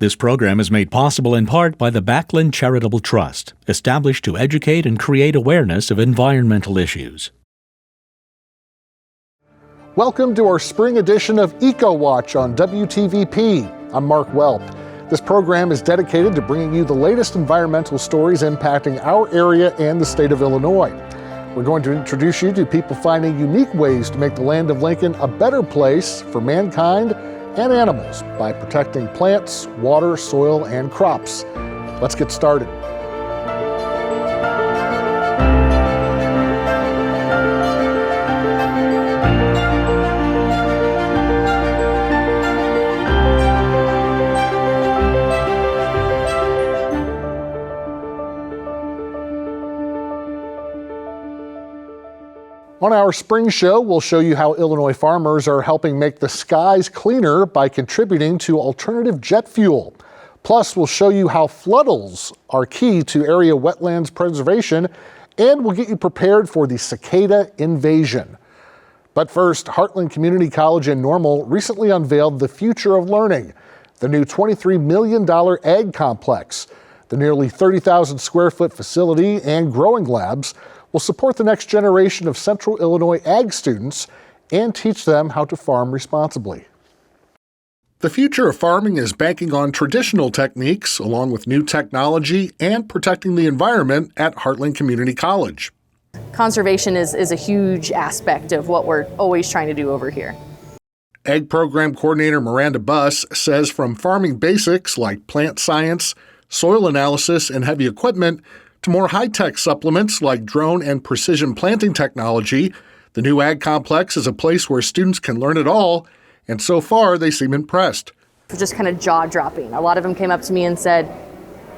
This program is made possible in part by the Backlund Charitable Trust, established to educate and create awareness of environmental issues. Welcome to our spring edition of EcoWatch on WTVP. I'm Mark Welp. This program is dedicated to bringing you the latest environmental stories impacting our area and the state of Illinois. We're going to introduce you to people finding unique ways to make the land of Lincoln a better place for mankind and animals by protecting plants, water, soil, and crops. Let's get started. On our spring show, we'll show you how Illinois farmers are helping make the skies cleaner by contributing to alternative jet fuel. Plus, we'll show you how floodals are key to area wetlands preservation, and we'll get you prepared for the cicada invasion. But first, Heartland Community College in Normal recently unveiled the future of learning, the new $23 million ag complex. The nearly 30,000 square foot facility and growing labs will support the next generation of Central Illinois ag students and teach them how to farm responsibly. The future of farming is banking on traditional techniques along with new technology and protecting the environment at Heartland Community College. Conservation is a huge aspect of what we're always trying to do over here. Ag Program Coordinator Miranda Buss says from farming basics like plant science, soil analysis, and heavy equipment, to more high-tech supplements like drone and precision planting technology, the new ag complex is a place where students can learn it all, and so far they seem impressed. Just kind of jaw-dropping. A lot of them came up to me and said,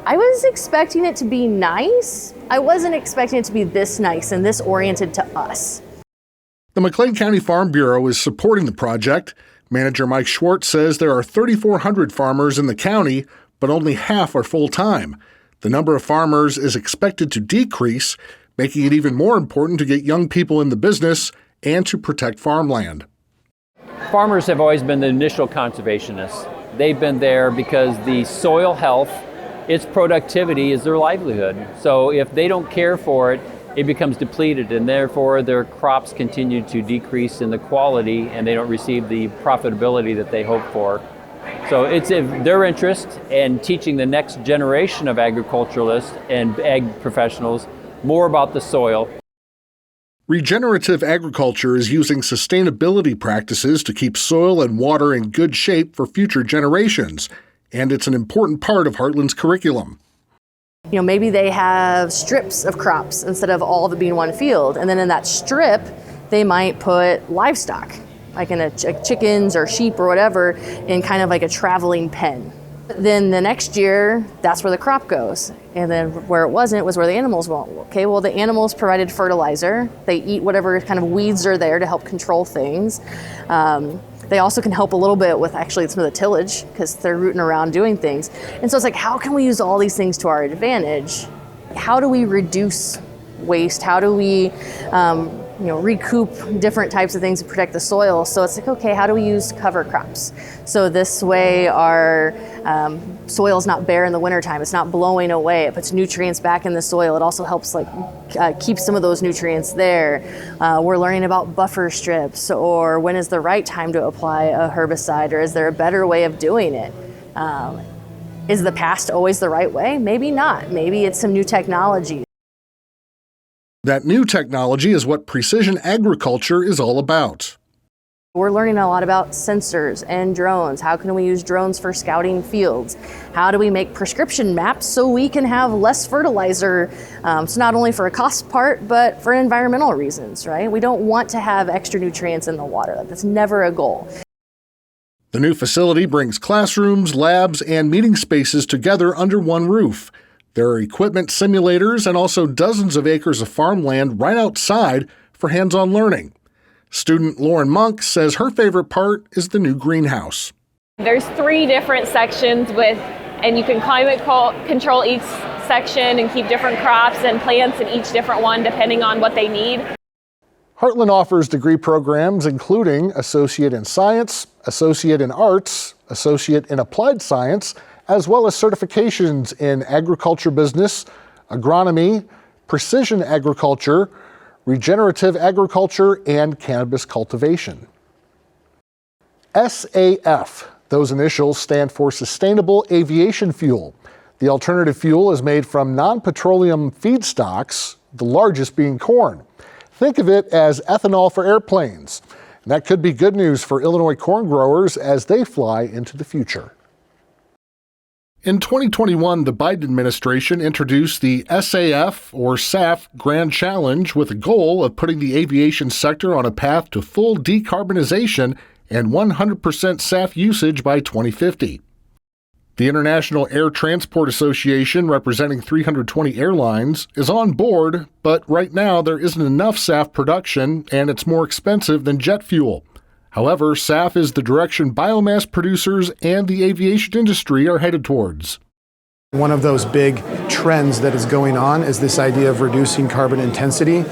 I was expecting it to be nice. I wasn't expecting it to be this nice and this oriented to us. The McLean County Farm Bureau is supporting the project. Manager Mike Schwartz says there are 3,400 farmers in the county, but only half are full-time. The number of farmers is expected to decrease, making it even more important to get young people in the business and to protect farmland. Farmers have always been the initial conservationists. They've been there because the soil health, its productivity is their livelihood. So if they don't care for it, it becomes depleted, and therefore their crops continue to decrease in the quality and they don't receive the profitability that they hope for. So it's in their interest in teaching the next generation of agriculturalists and ag professionals more about the soil. Regenerative agriculture is using sustainability practices to keep soil and water in good shape for future generations, and it's an important part of Heartland's curriculum. You know, maybe they have strips of crops instead of all of it being one field, and then in that strip, they might put livestock, like in chickens or sheep or whatever, in kind of like a traveling pen. Then the next year, that's where the crop goes. And then where it wasn't was where the animals went. Okay, well, the animals provided fertilizer. They eat whatever kind of weeds are there to help control things. They also can help a little bit with actually some of the tillage because they're rooting around doing things. And so it's like, how can we use all these things to our advantage? How do we reduce waste? How do we recoup different types of things to protect the soil? So it's like, okay, how do we use cover crops? So this way our soil's not bare in the wintertime. It's not blowing away. It puts nutrients back in the soil. It also helps keep some of those nutrients there. We're learning about buffer strips, or when is the right time to apply a herbicide, or is there a better way of doing it? Is the past always the right way? Maybe not. Maybe it's some new technology. That new technology is what precision agriculture is all about. We're learning a lot about sensors and drones. How can we use drones for scouting fields? How do we make prescription maps so we can have less fertilizer? So not only for a cost part, but for environmental reasons, right? We don't want to have extra nutrients in the water. That's never a goal. The new facility brings classrooms, labs, and meeting spaces together under one roof. There are equipment simulators and also dozens of acres of farmland right outside for hands-on learning. Student Lauren Monk says her favorite part is the new greenhouse. There's 3 different sections and you can climate control each section and keep different crops and plants in each different one depending on what they need. Heartland offers degree programs including Associate in Science, Associate in Arts, Associate in Applied Science, as well as certifications in agriculture business, agronomy, precision agriculture, regenerative agriculture, and cannabis cultivation. SAF, those initials stand for Sustainable Aviation Fuel. The alternative fuel is made from non-petroleum feedstocks, the largest being corn. Think of it as ethanol for airplanes. And that could be good news for Illinois corn growers as they fly into the future. In 2021, the Biden administration introduced the SAF, or SAF, Grand Challenge with a goal of putting the aviation sector on a path to full decarbonization and 100% SAF usage by 2050. The International Air Transport Association, representing 320 airlines, is on board, but right now there isn't enough SAF production and it's more expensive than jet fuel. However, SAF is the direction biomass producers and the aviation industry are headed towards. One of those big trends that is going on is this idea of reducing carbon intensity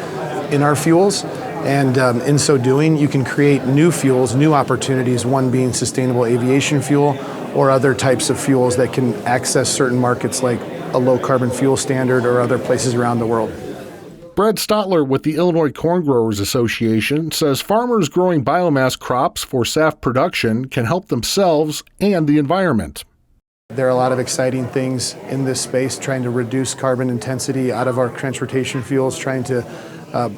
in our fuels. And in so doing, you can create new fuels, new opportunities, one being sustainable aviation fuel or other types of fuels that can access certain markets like a low carbon fuel standard or other places around the world. Brad Stotler with the Illinois Corn Growers Association says farmers growing biomass crops for SAF production can help themselves and the environment. There are a lot of exciting things in this space, trying to reduce carbon intensity out of our transportation fuels, trying to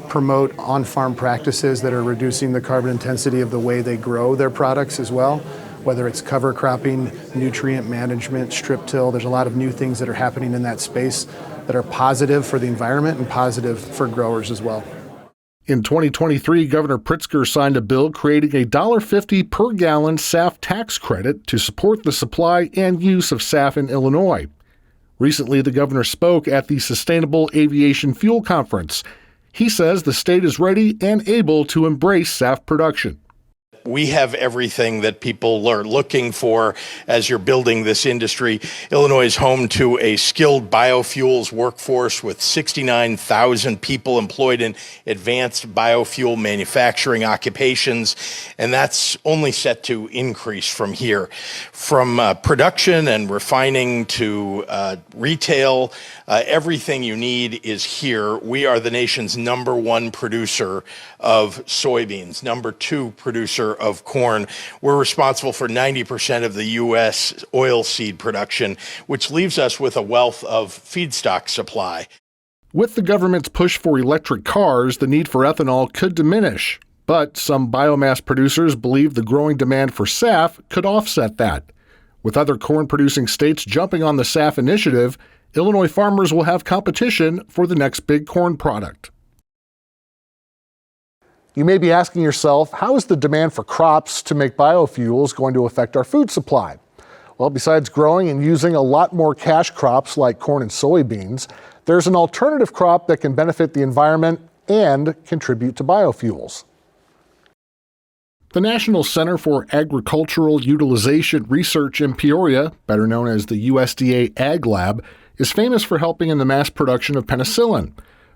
promote on-farm practices that are reducing the carbon intensity of the way they grow their products as well, whether it's cover cropping, nutrient management, strip till. There's a lot of new things that are happening in that space that are positive for the environment and positive for growers as well. In 2023, Governor Pritzker signed a bill creating a $1.50 per gallon SAF tax credit to support the supply and use of SAF in Illinois. Recently, the governor spoke at the Sustainable Aviation Fuel Conference. He says the state is ready and able to embrace SAF production. We have everything that people are looking for as you're building this industry. Illinois is home to a skilled biofuels workforce with 69,000 people employed in advanced biofuel manufacturing occupations, and that's only set to increase from here. From production and refining to retail, everything you need is here. We are the nation's #1 producer of soybeans, #2 producer of corn. We're responsible for 90% of the U.S. oilseed production, which leaves us with a wealth of feedstock supply. With the government's push for electric cars, the need for ethanol could diminish. But some biomass producers believe the growing demand for SAF could offset that. With other corn-producing states jumping on the SAF initiative, Illinois farmers will have competition for the next big corn product. You may be asking yourself, how is the demand for crops to make biofuels going to affect our food supply? Well, besides growing and using a lot more cash crops like corn and soybeans, there's an alternative crop that can benefit the environment and contribute to biofuels. The National Center for Agricultural Utilization Research in Peoria, better known as the USDA Ag Lab, is famous for helping in the mass production of penicillin.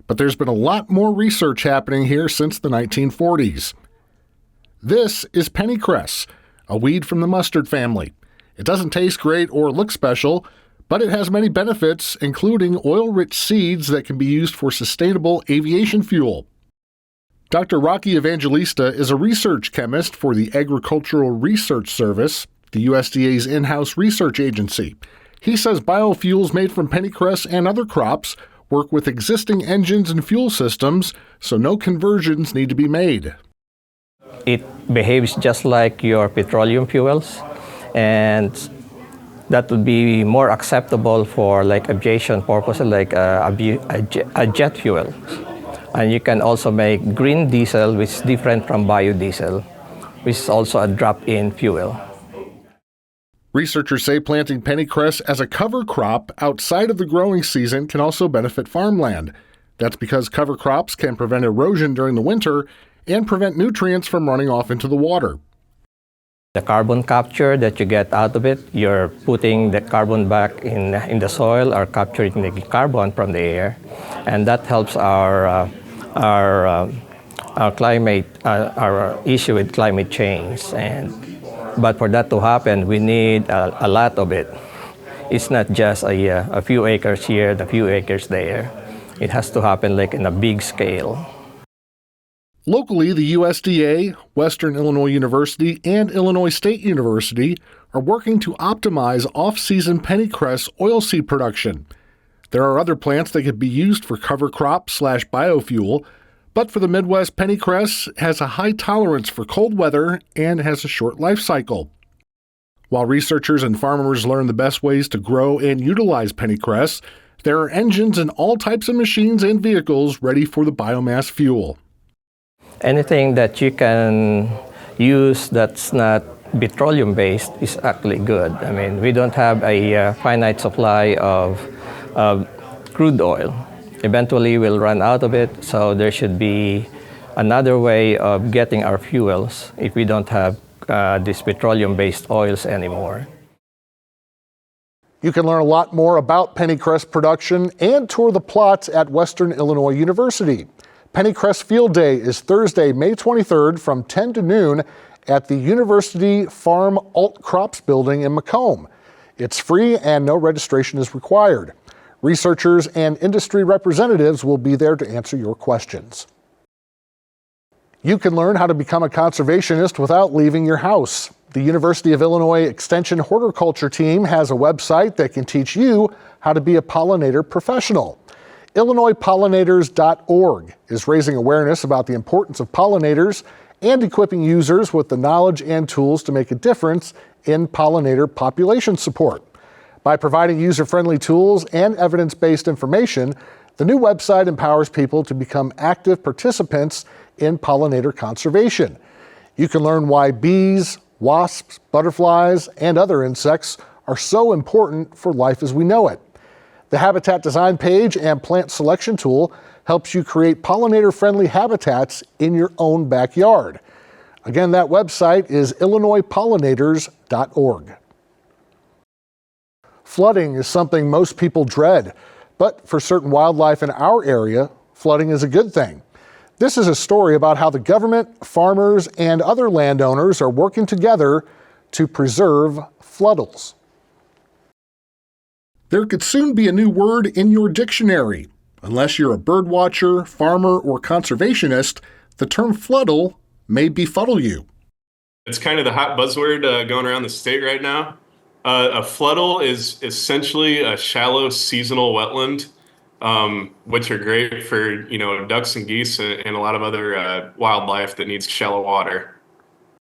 But there's been a lot more research happening here since the 1940s. This is pennycress, a weed from the mustard family. It doesn't taste great or look special, but it has many benefits, including oil-rich seeds that can be used for sustainable aviation fuel. Dr. Rocky Evangelista is a research chemist for the Agricultural Research Service, the USDA's in-house research agency. He says biofuels made from pennycress and other crops work with existing engines and fuel systems, so no conversions need to be made. It behaves just like your petroleum fuels, and that would be more acceptable for like aviation purposes, like a jet fuel. And you can also make green diesel, which is different from biodiesel, which is also a drop-in fuel. Researchers say planting pennycress as a cover crop outside of the growing season can also benefit farmland. That's because cover crops can prevent erosion during the winter and prevent nutrients from running off into the water. The carbon capture that you get out of it, you're putting the carbon back in the soil or capturing the carbon from the air, and that helps our climate, our issue with climate change. But for that to happen, we need a lot of it. It's not just a few acres here and a few acres there. It has to happen like in a big scale. Locally, the USDA, Western Illinois University, and Illinois State University are working to optimize off-season pennycress oilseed production. There are other plants that could be used for cover crop/biofuel, but for the Midwest, pennycress has a high tolerance for cold weather and has a short life cycle. While researchers and farmers learn the best ways to grow and utilize pennycress, there are engines in all types of machines and vehicles ready for the biomass fuel. Anything that you can use that's not petroleum-based is actually good. I mean, we don't have a finite supply of crude oil. Eventually, we'll run out of it, so there should be another way of getting our fuels if we don't have these petroleum-based oils anymore. You can learn a lot more about pennycress production and tour the plots at Western Illinois University. Pennycress Field Day is Thursday, May 23rd from 10 to noon at the University Farm Alt Crops Building in Macomb. It's free and no registration is required. Researchers and industry representatives will be there to answer your questions. You can learn how to become a conservationist without leaving your house. The University of Illinois Extension Horticulture Team has a website that can teach you how to be a pollinator professional. IllinoisPollinators.org is raising awareness about the importance of pollinators and equipping users with the knowledge and tools to make a difference in pollinator population support. By providing user-friendly tools and evidence-based information, the new website empowers people to become active participants in pollinator conservation. You can learn why bees, wasps, butterflies, and other insects are so important for life as we know it. The Habitat Design page and plant selection tool helps you create pollinator-friendly habitats in your own backyard. Again, that website is IllinoisPollinators.org. Flooding is something most people dread, but for certain wildlife in our area, flooding is a good thing. This is a story about how the government, farmers, and other landowners are working together to preserve floodles. There could soon be a new word in your dictionary. Unless you're a bird watcher, farmer, or conservationist, the term floodle may befuddle you. It's kind of the hot buzzword going around the state right now. A floodle is essentially a shallow seasonal wetland, which are great for, ducks and geese and a lot of other wildlife that needs shallow water.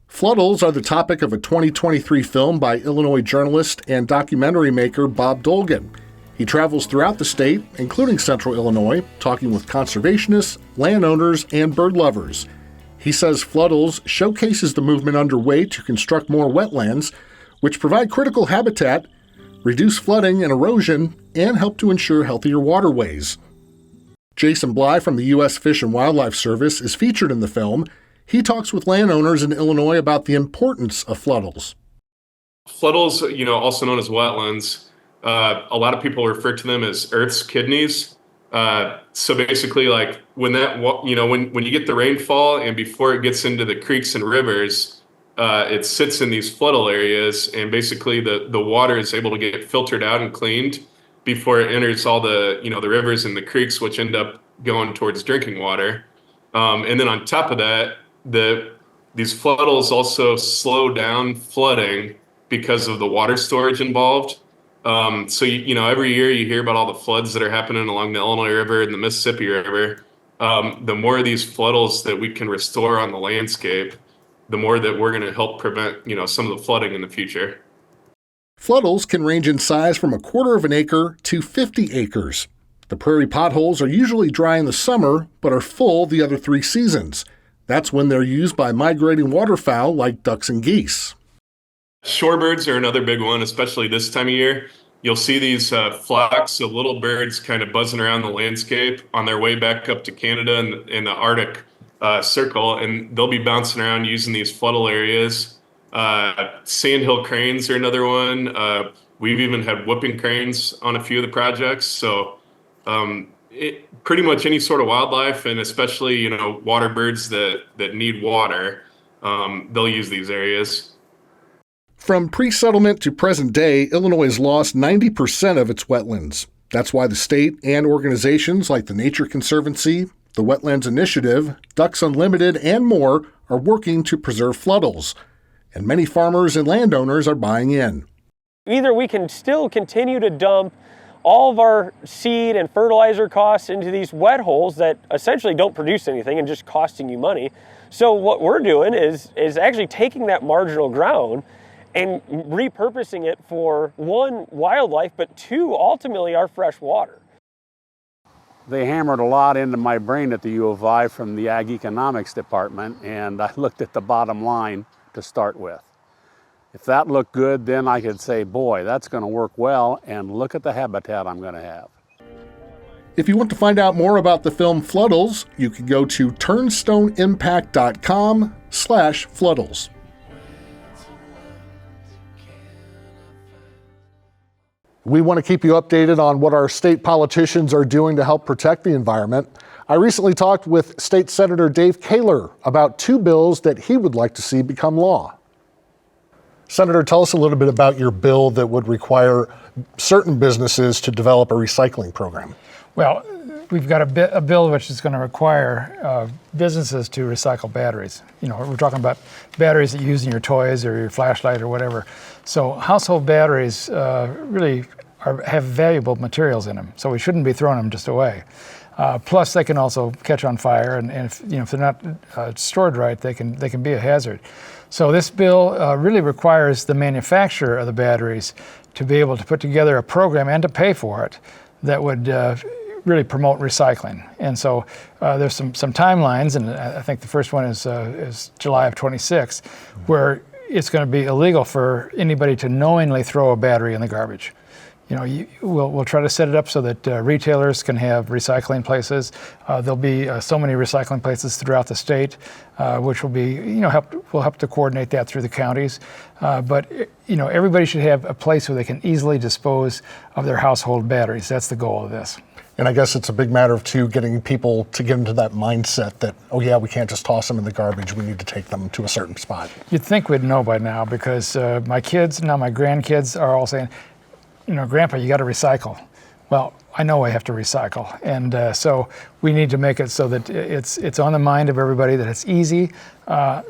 Floodles are the topic of a 2023 film by Illinois journalist and documentary maker Bob Dolgan. He travels throughout the state, including central Illinois, talking with conservationists, landowners, and bird lovers. He says floodles showcases the movement underway to construct more wetlands, which provide critical habitat, reduce flooding and erosion, and help to ensure healthier waterways. Jason Bly from the U.S. Fish and Wildlife Service is featured in the film. He talks with landowners in Illinois about the importance of floodles. Floodles, also known as wetlands, a lot of people refer to them as Earth's kidneys. So basically, like when you get the rainfall and before it gets into the creeks and rivers, it sits in these floodle areas, and basically the water is able to get filtered out and cleaned before it enters all the the rivers and the creeks, which end up going towards drinking water. And then on top of that, these floodles also slow down flooding because of the water storage involved. So every year you hear about all the floods that are happening along the Illinois River and the Mississippi River. The more of these floodles that we can restore on the landscape, the more that we're going to help prevent some of the flooding in the future. Floodles can range in size from 1/4 of an acre to 50 acres. The prairie potholes are usually dry in the summer, but are full the other 3 seasons. That's when they're used by migrating waterfowl like ducks and geese. Shorebirds are another big one, especially this time of year. You'll see these flocks of little birds kind of buzzing around the landscape on their way back up to Canada and in the Arctic circle, and they'll be bouncing around using these floodle areas. Sandhill cranes are another one. We've even had whooping cranes on a few of the projects. So pretty much any sort of wildlife, and especially water birds that need water, they'll use these areas. From pre-settlement to present day, Illinois has lost 90% of its wetlands. That's why the state and organizations like the Nature Conservancy, the Wetlands Initiative, Ducks Unlimited, and more are working to preserve floodals. And many farmers and landowners are buying in. Either we can still continue to dump all of our seed and fertilizer costs into these wet holes that essentially don't produce anything and just costing you money. So what we're doing is actually taking that marginal ground and repurposing it for, one, wildlife, but two, ultimately our fresh water. They hammered a lot into my brain at the U of I from the Ag Economics Department, and I looked at the bottom line to start with. If that looked good, then I could say, boy, that's going to work well, and look at the habitat I'm going to have. If you want to find out more about the film Floodals, you can go to turnstoneimpact.com/floodals. We want to keep you updated on what our state politicians are doing to help protect the environment. I recently talked with State Senator Dave Kaler about 2 bills that he would like to see become law. Senator, tell us a little bit about your bill that would require certain businesses to develop a recycling program. Well, we've got a bill which is going to require businesses to recycle batteries. You know, we're talking about batteries that you use in your toys or your flashlight or whatever. So household batteries really have valuable materials in them, so we shouldn't be throwing them just away. Plus, they can also catch on fire, and if they're not stored right, they can be a hazard. So this bill really requires the manufacturer of the batteries to be able to put together a program and to pay for it that would really promote recycling. And so there's some timelines, and I think the first one is July of 26, where it's going to be illegal for anybody to knowingly throw a battery in the garbage. You know, we'll try to set it up so that retailers can have recycling places. There'll be so many recycling places throughout the state, which will be, will help to coordinate that through the counties. But everybody should have a place where they can easily dispose of their household batteries. That's the goal of this. And I guess it's a big matter of, too, getting people to get into that mindset that, oh yeah, we can't just toss them in the garbage. We need to take them to a certain spot. You'd think we'd know by now, because my kids, now my grandkids, are all saying, Grandpa, you got to recycle. Well, I know I have to recycle, and so we need to make it so that it's on the mind of everybody, that it's easy. A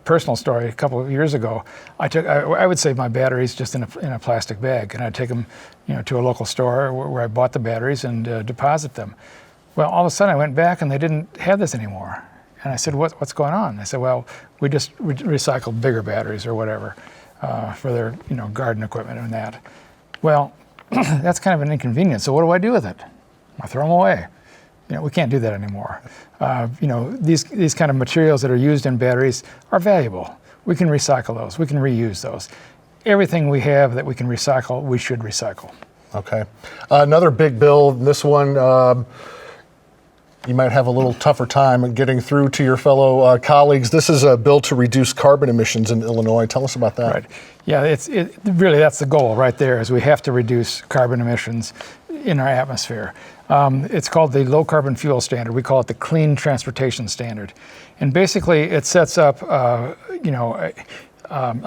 personal story. A couple of years ago, I would save my batteries just in a plastic bag, and I'd take them, to a local store where I bought the batteries and deposit them. Well, all of a sudden I went back and they didn't have this anymore, and I said, "What's going on?" They said, "Well, we just recycled bigger batteries or whatever for their garden equipment and that." Well, that's kind of an inconvenience. So what do I do with it? I throw them away. We can't do that anymore. These kind of materials that are used in batteries are valuable. We can recycle those. We can reuse those. Everything we have that we can recycle, we should recycle. Okay. Another big bill, this one, you might have a little tougher time getting through to your fellow colleagues. This is a bill to reduce carbon emissions in Illinois. Tell us about that. Right. Yeah, really that's the goal right there, is we have to reduce carbon emissions in our atmosphere. It's called the Low Carbon Fuel Standard. We call it the Clean Transportation Standard. And basically it sets up a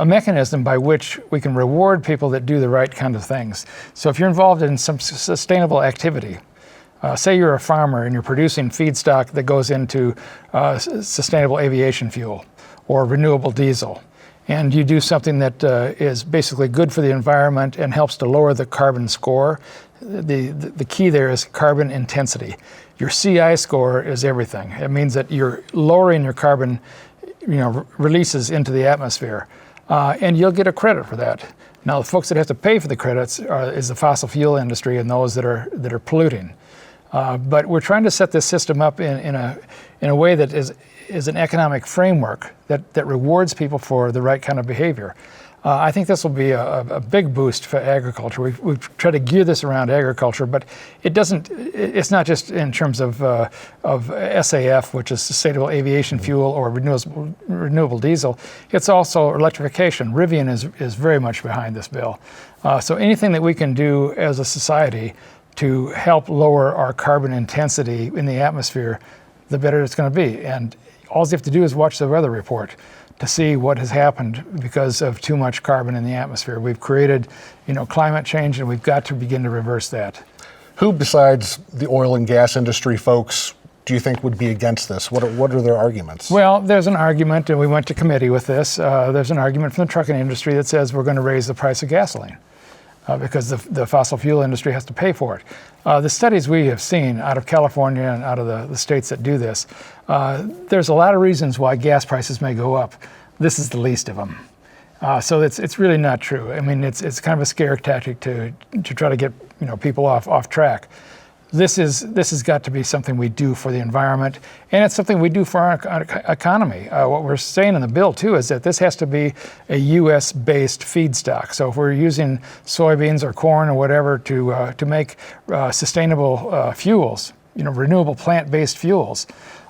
mechanism by which we can reward people that do the right kind of things. So if you're involved in some sustainable activity, say you're a farmer and you're producing feedstock that goes into sustainable aviation fuel or renewable diesel, and you do something that is basically good for the environment and helps to lower the carbon score. The key there is carbon intensity. Your CI score is everything. It means that you're lowering your carbon releases into the atmosphere, and you'll get a credit for that. Now, the folks that have to pay for the credits is the fossil fuel industry and those that are polluting. But we're trying to set this system up in a way that is an economic framework that rewards people for the right kind of behavior. I think this will be a big boost for agriculture. We've tried to gear this around agriculture, but it's not just in terms of SAF, which is sustainable aviation fuel, or renewable diesel. It's also electrification. Rivian is very much behind this bill. So anything that we can do as a society to help lower our carbon intensity in the atmosphere, the better it's going to be. And all you have to do is watch the weather report. to see what has happened because of too much carbon in the atmosphere. We've created, climate change, and we've got to begin to reverse that. Who besides the oil and gas industry folks do you think would be against this? What are their arguments? Well, there's an argument, and we went to committee with this. There's an argument from the trucking industry that says we're going to raise the price of gasoline because the fossil fuel industry has to pay for it. The studies we have seen out of California and out of the states that do this, there's a lot of reasons why gas prices may go up. This is the least of them. So it's really not true. I mean, it's kind of a scare tactic to try to get people off track. This has got to be something we do for the environment, and it's something we do for our economy. What we're saying in the bill too is that this has to be a U.S.-based feedstock. So if we're using soybeans or corn or whatever to make sustainable fuels, renewable plant-based fuels,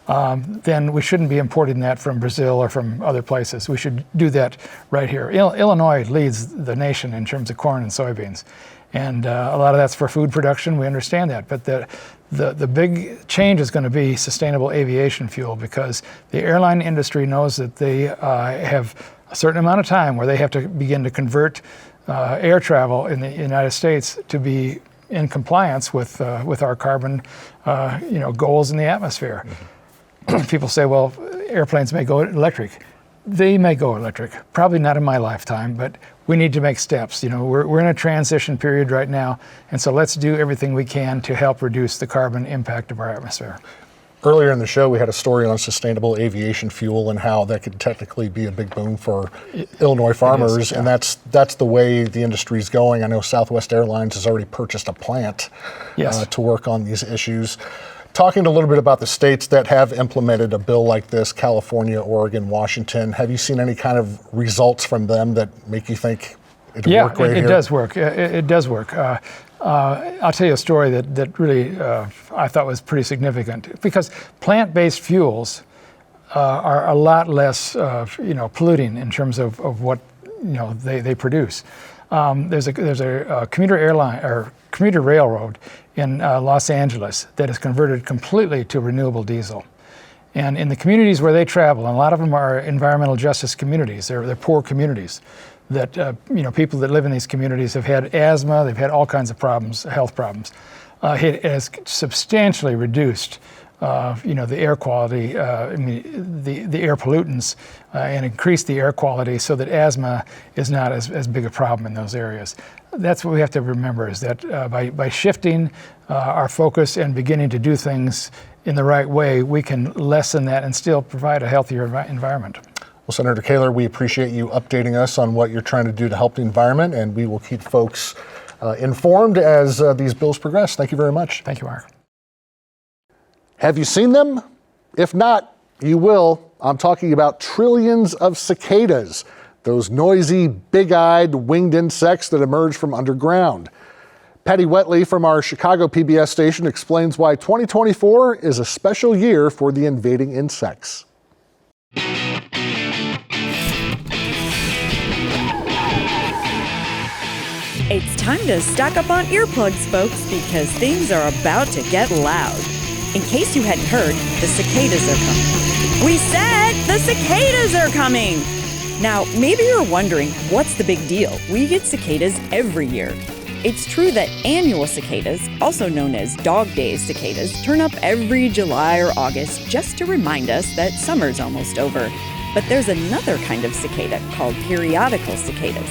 then we shouldn't be importing that from Brazil or from other places. We should do that right here. Illinois leads the nation in terms of corn and soybeans. And a lot of that's for food production. We understand that. But the big change is going to be sustainable aviation fuel, because the airline industry knows that they have a certain amount of time where they have to begin to convert air travel in the United States to be in compliance with our carbon goals in the atmosphere. Mm-hmm. People say, well, airplanes may go electric. They may go electric, probably not in my lifetime, but we need to make steps. We're in a transition period right now, and so let's do everything we can to help reduce the carbon impact of our atmosphere. Earlier in the show, we had a story on sustainable aviation fuel and how that could technically be a big boom for Illinois farmers, and that's the way the industry is going. I know Southwest Airlines has already purchased a plant to work on these issues. Talking a little bit about the states that have implemented a bill like this, California, Oregon, Washington, have you seen any kind of results from them that make you think it'll work right here? It does work. It does work. I'll tell you a story that really I thought was pretty significant, because plant-based fuels are a lot less polluting in terms of what they produce. There's a commuter airline or commuter railroad in Los Angeles that is converted completely to renewable diesel. And in the communities where they travel, and a lot of them are environmental justice communities, they're poor communities, that people that live in these communities have had asthma, they've had all kinds of problems, health problems. It has substantially reduced the air quality, the air pollutants, and increase the air quality so that asthma is not as big a problem in those areas. That's what we have to remember, is that by shifting our focus and beginning to do things in the right way, we can lessen that and still provide a healthier environment. Well, Senator Kaler, we appreciate you updating us on what you're trying to do to help the environment, and we will keep folks informed as these bills progress. Thank you very much. Thank you, Mark. Have you seen them? If not, you will. I'm talking about trillions of cicadas, those noisy, big-eyed, winged insects that emerge from underground. Patty Wetley from our Chicago PBS station explains why 2024 is a special year for the invading insects. It's time to stock up on earplugs, folks, because things are about to get loud. In case you hadn't heard, the cicadas are coming. We said the cicadas are coming! Now, maybe you're wondering, what's the big deal? We get cicadas every year. It's true that annual cicadas, also known as dog days cicadas, turn up every July or August just to remind us that summer's almost over. But there's another kind of cicada called periodical cicadas.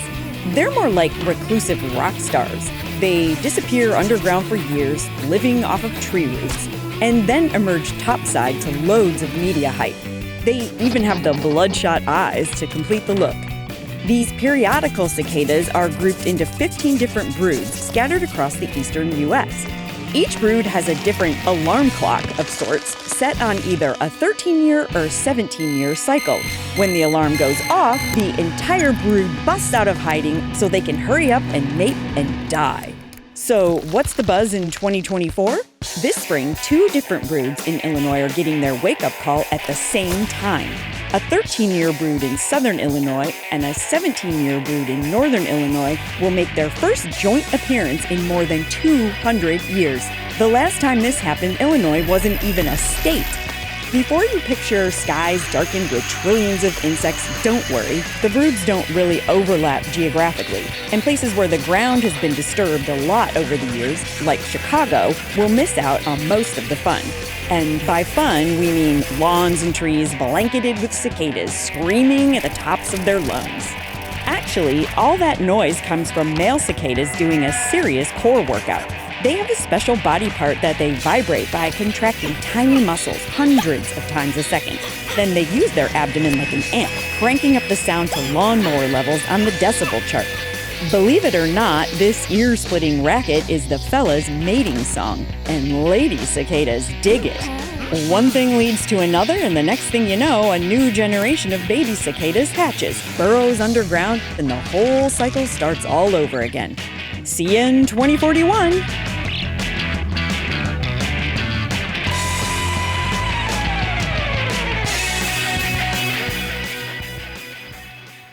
They're more like reclusive rock stars. They disappear underground for years, living off of tree roots, and then emerge topside to loads of media hype. They even have the bloodshot eyes to complete the look. These periodical cicadas are grouped into 15 different broods scattered across the eastern U.S. Each brood has a different alarm clock of sorts set on either a 13-year or 17-year cycle. When the alarm goes off, the entire brood busts out of hiding so they can hurry up and mate and die. So what's the buzz in 2024? This spring, 2 different broods in Illinois are getting their wake-up call at the same time. A 13-year brood in southern Illinois and a 17-year brood in northern Illinois will make their first joint appearance in more than 200 years. The last time this happened, Illinois wasn't even a state. Before you picture skies darkened with trillions of insects, don't worry. The broods don't really overlap geographically, and places where the ground has been disturbed a lot over the years, like Chicago, will miss out on most of the fun. And by fun, we mean lawns and trees blanketed with cicadas screaming at the tops of their lungs. Actually, all that noise comes from male cicadas doing a serious core workout. They have a special body part that they vibrate by contracting tiny muscles hundreds of times a second. Then they use their abdomen like an amp, cranking up the sound to lawnmower levels on the decibel chart. Believe it or not, this ear-splitting racket is the fella's mating song, and lady cicadas dig it. One thing leads to another, and the next thing you know, a new generation of baby cicadas hatches, burrows underground, and the whole cycle starts all over again. See you in 2041.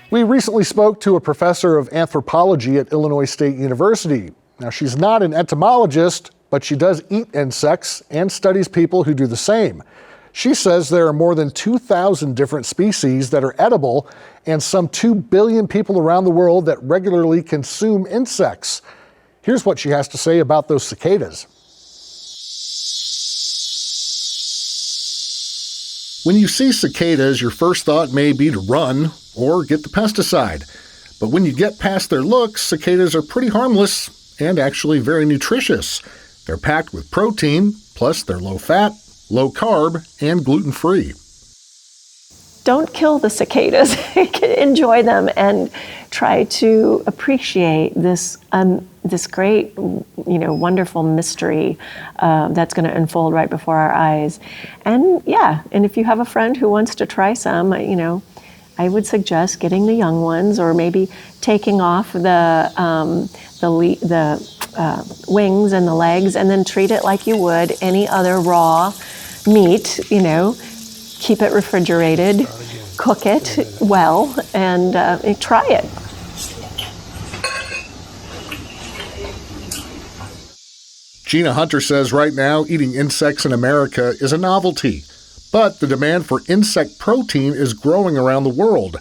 We recently spoke to a professor of anthropology at Illinois State University. Now, she's not an entomologist, but she does eat insects and studies people who do the same. She says there are more than 2,000 different species that are edible and some 2 billion people around the world that regularly consume insects. Here's what she has to say about those cicadas. When you see cicadas, your first thought may be to run or get the pesticide. But when you get past their looks, cicadas are pretty harmless and actually very nutritious. They're packed with protein, plus they're low fat, low carb, and gluten-free. Don't kill the cicadas. Enjoy them and try to appreciate this great, wonderful mystery that's going to unfold right before our eyes. And if you have a friend who wants to try some, I would suggest getting the young ones, or maybe taking off the wings and the legs, and then treat it like you would any other raw meat. Keep it refrigerated, cook it well, and try it. Gina Hunter says right now eating insects in America is a novelty, but the demand for insect protein is growing around the world.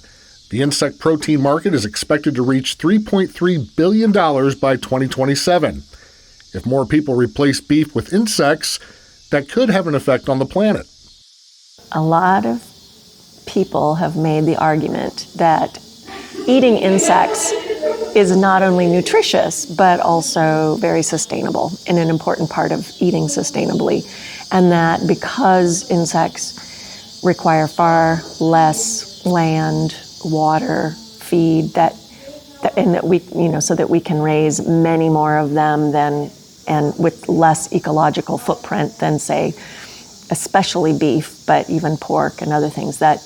The insect protein market is expected to reach $3.3 billion by 2027. If more people replace beef with insects, that could have an effect on the planet. A lot of people have made the argument that eating insects is not only nutritious, but also very sustainable and an important part of eating sustainably. And that because insects require far less land, water, feed, so that we can raise many more of them and with less ecological footprint than, say, especially beef, but even pork and other things, that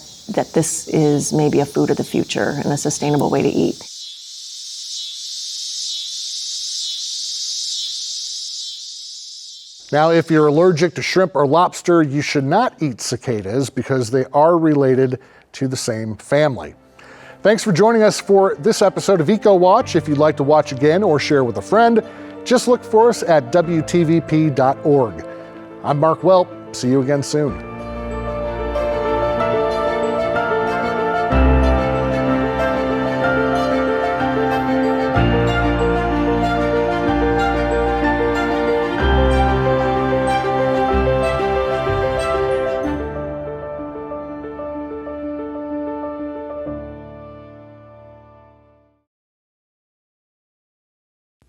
this is maybe a food of the future and a sustainable way to eat. Now, if you're allergic to shrimp or lobster, you should not eat cicadas because they are related to the same family. Thanks for joining us for this episode of EcoWatch. If you'd like to watch again or share with a friend, just look for us at WTVP.org. I'm Mark Welp. See you again soon.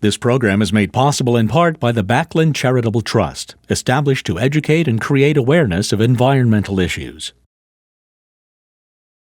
This program is made possible in part by the Backlund Charitable Trust, established to educate and create awareness of environmental issues.